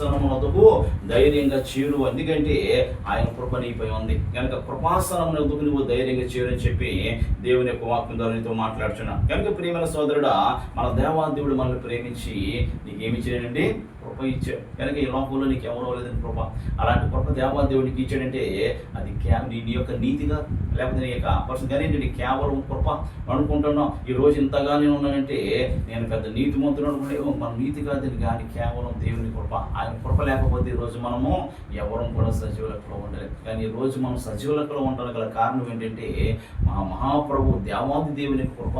కృపాసనమునకు ధైర్యంగా చేరు. ఎందుకంటే ఆయన కృప నీపై ఉంది కనుక కృపాసనమునకు నువ్వు ధైర్యంగా చేరని చెప్పి దేవుని యొక్క వాక్యం ద్వారా నీతో మాట్లాడుచున్నా. కనుక ప్రియమైన సోదరుడా, మన దేవాదేవుడు మనల్ని ప్రేమించి నీకేమి చేయనండి? కృప ఇచ్చాడు. కనుక ఈ లోకంలో నీకు ఎవరో లేదని కృప. అలాంటి కృప దేవాదేవుడికి ఇచ్చాడంటే అది నీ యొక్క నీతిగా లేకపోతే నీ యొక్క పర్సన్ కానీ నీ కేవలం కృప అనుకుంటున్నావు. ఈ రోజు ఇంతగా నేను ఉన్నానంటే నేను పెద్ద నీతిమంతుడు అనుకుంటే మన నీతి కాదని కానీ కేవలం దేవుని కృప. ఆయన కృప లేకపోతే ఈరోజు మనము ఎవరం కూడా సజీవ లెక్కలో ఉండలేదు. కానీ ఈరోజు మనం సజీవ లెక్కలో ఉండడానికి గల కారణం ఏంటంటే మా మహాప్రభు దేవాది దేవుని కృప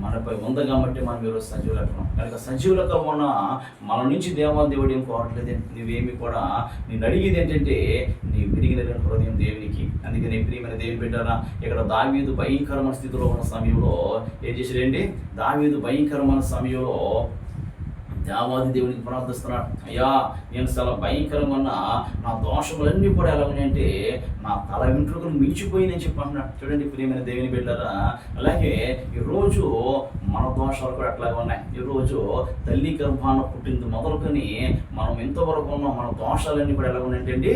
మనపై ఉంది కాబట్టి మనం ఈరోజు సజీవ లెక్కలో. కనుక సజీవ లెక్కలో ఉన్న మన నుంచి దేవాదేవుడు ఏం కోరట్లేదు. నువ్వేమి కూడా నేను అడిగేది ఏంటంటే నీ విరిగిన హృదయం దేవునికి. అందుకని ప్రియమైన దేవుని బిడ్డారా, ఇక్కడ దావీదు భయంకరమైన స్థితిలో ఉన్న సమయంలో ఏం చేశాడండి? దావీదు భయంకరమైన సమయంలో దేవాది దేవునికి ప్రార్థిస్తున్నాడు. అయ్యా, నేను చాలా భయంకరంగా ఉన్న నా దోషములన్నీ కూడా ఎలా ఉన్నాయంటే నా తల వెంట్రుకలు మించిపోయిందని చెప్పి అంటున్నాడు. చూడండి ప్రియమైన దేవుని బిడ్డలారా, అలాగే ఈరోజు మన దోషాలు కూడా అట్లాగే ఉన్నాయి. ఈరోజు తల్లి గర్భాన పుట్టింది మొదలుకొని మనం ఎంతవరకు ఉన్నాం, మన దోషాలన్నీ కూడా ఎలా ఉన్నాయంటే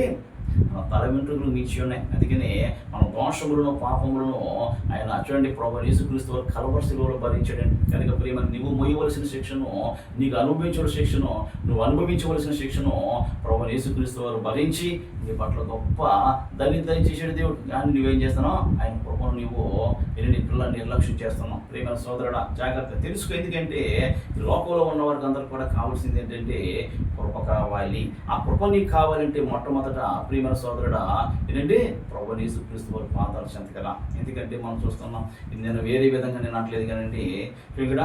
మన తల వెంట్రుకలు మించి ఉన్నాయి. అందుకనే మన దోషములను పాపములను ఆయన చూడండి ప్రభువు యేసుక్రీస్తు వారు కల్వరి శిలువలో భరించాడండి. కనుక ప్రియమైన నువ్వు మోయవలసిన శిక్షను, నీకు అనుభవించవలసిన శిక్షను, నువ్వు అనుభవించవలసిన శిక్షను ప్రభువు యేసుక్రీస్తు వారు భరించి నీ పట్ల గొప్ప దళితం చేసాడు దేవుడు. కానీ నువ్వేం చేస్తున్నావు? ఆయన కృపను నువ్వు నీ పిల్లల్ని నిర్లక్ష్యం చేస్తున్నావు. ప్రియమైన సోదరుడా, జాగ్రత్త తెలుసుకో. ఎందుకంటే ఈ లోకంలో ఉన్న వారికి అందరికి కూడా కావాల్సింది ఏంటంటే కృప కావాలి. ఆ కృప నీకు కావాలంటే మొట్టమొదట ప్రియమైన సోదరుడా ఏంటంటే ప్రభువు యేసుక్రీస్తు వారి పాదాలు చెంతకరా. ఎందుకంటే మనం చూస్తున్నాం, ఇది నేను వేరే విధంగా నేను అనట్లేదు కానండి, ఇక్కడ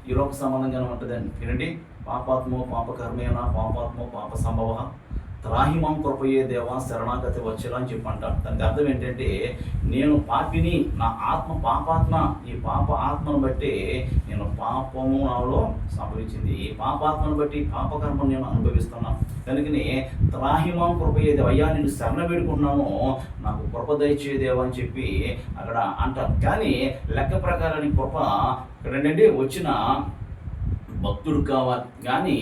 ఈ లోక సంబంధంగానే ఉంటుందండి. ఏంటంటే పాపాత్మో పాపకర్మేనా పాపాత్మో పాప సంభవ త్రాహిమాం కృపయే దేవా శరణాగతి వచ్చేలా అని చెప్పి అంటారు. దానికి అర్థం ఏంటంటే నేను పాపిని, నా ఆత్మ పాపాత్మ, ఈ పాప ఆత్మను బట్టి నేను పాపము నాలో సంభవించింది, ఈ పాపాత్మను బట్టి పాపకర్మను నేను అనుభవిస్తున్నాను. కనుకని త్రాహిమాం కృపయే దేవ, అయ్యా నేను శరణ వేడుకుంటున్నాను, నాకు కృప దయచేదేవా అని చెప్పి అక్కడ అంటారు. కానీ లెక్క ప్రకారానికి కృప ఇక్కడ ఏంటంటే వచ్చిన భక్తుడు కావాలి. కానీ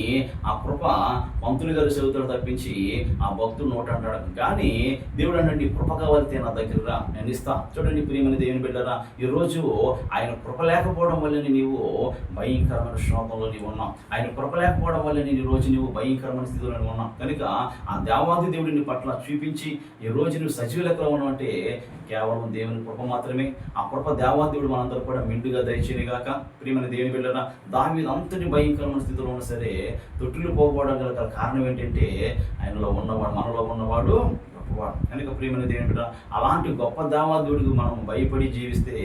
ఆ కృప పంతులు గారు చెబుతాడు తప్పించి ఆ భక్తుడు నోట అంటాడు. కానీ దేవుడు అన్నాడు, కృప కావాలితే నా దగ్గర రా, నేను ఇస్తా. చూడండి ప్రియమైన దేవుని బిడ్డరా, ఈరోజు ఆయన కృప లేకపోవడం వల్లనే నీవు భయంకరమైన శోధంలో నీవు ఉన్నావు. ఆయన కృప లేకపోవడం వల్ల నేను ఈరోజు నువ్వు భయంకరమైన స్థితిలో ఉన్నావు. కనుక ఆ దేవాది దేవుడిని పట్ల చూపించి ఈరోజు నువ్వు సజీవ లెక్కలో ఉన్నావు అంటే కేవలం దేవుని కృప మాత్రమే. ఆ కృప దేవాది దేవుడు మనందరూ కూడా మెండుగా దయచేయని గాక. ప్రియమైన దేవుని బిడ్డరా, దావీదు అంతటి భయంకరమైన స్థితిలో ఉన్నా సరే తొట్టులు పోకపోవడం గల కారణం ఏంటంటే ఆయనలో ఉన్నవాడు, మనలో ఉన్నవాడు గొప్పవాడు. కనుక ప్రియమైన దేవుని బిడ్డ, అలాంటి గొప్ప దేవాదేవుడికి మనం భయపడి జీవిస్తే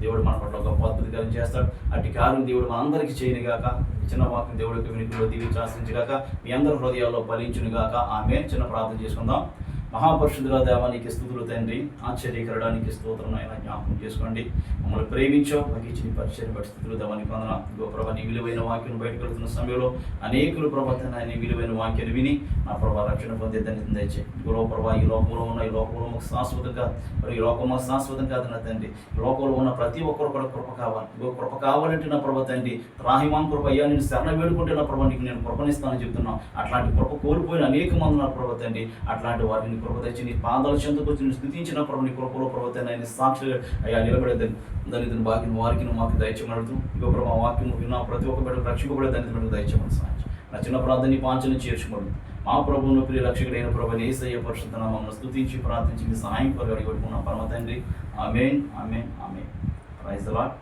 దేవుడు మన పట్ల గొప్ప అద్భుతం చేస్తాడు. అట్టి కార్యం దేవుడు మనందరికీ చేయని గాక. చిన్న వాక్యం దేవుడికి వినికిలో దీవించి ఆశ్రయించగాక, మీ అందరి హృదయాల్లో ఫలించును గాక. ఆమె చిన్న ప్రార్థన చేసుకుందాం. మహాపరిశుద్ధుల దేవా నీకు స్తుతులు తండ్రి, ఆశ్చర్యకరడానికి స్తోత్రం అయినా జ్ఞాపకం చేసుకోండి. మమ్మల్ని ప్రేమించావు, మాకు ఇచ్చిన పరిచయం పరిస్థితులు దేవానికి వందన. ఇగో ప్రభా, నీ విలువైన వాక్యం బయటకు వెళ్తున్న సమయంలో అనేకులు ప్రభావ నీ విలువైన వాక్యాన్ని విని నా ప్రభా రక్షణ పొందే దాన్ని దయచే. ఇగో ప్రభా, ఈ లోకంలో ఉన్న ఈ లోకంలో మాకు శాశ్వతం కాదు, మరి ఈ లోకం మాకు శాశ్వతం కాదు నా తండ్రి. ఈ లోకంలో ఉన్న ప్రతి ఒక్కరు కూడా కృప కావాలి. ఇగో కృప కావాలంటే నా ప్రభా తండ్రి రాహిమాం కృప, అయ్యా నేను శరణ వేడుకుంటే నా ప్రభా నీకు నేను కృపనిస్తానని చెప్తున్నాను. అట్లాంటి కృప కోల్పోయిన అనేక మంది నా ప్రభా తండ్రి, అట్లాంటి వారిని కృప తెచ్చి నీ పాదాల చెంతకు వచ్చి స్థితించిన ప్రభు నీ కృపలో ప్రభుత్వం ఆయన సాక్షి అయ్యా నిలబడేదని దళితుని బాకి వారికి మాకు దయచేయమడుతూ ఇంకో ప్రభావ వాక్యం విన్నా ప్రతి ఒక్క బిడ్డ రక్షింపబడే దళితులకు దయచేయమని సాధించు. నా చిన్న ప్రార్థన పాంచని చేర్చుకోండి. మా ప్రభువును ప్రియ రక్షకుడైన ప్రభు యేసయ్య పరిశుద్ధ నామమున స్తుతించి ప్రార్థించి మీ సహాయం కొరకు అడిగి పెట్టుకున్న పరమ తండ్రి. Amen, amen, amen. Praise the lord.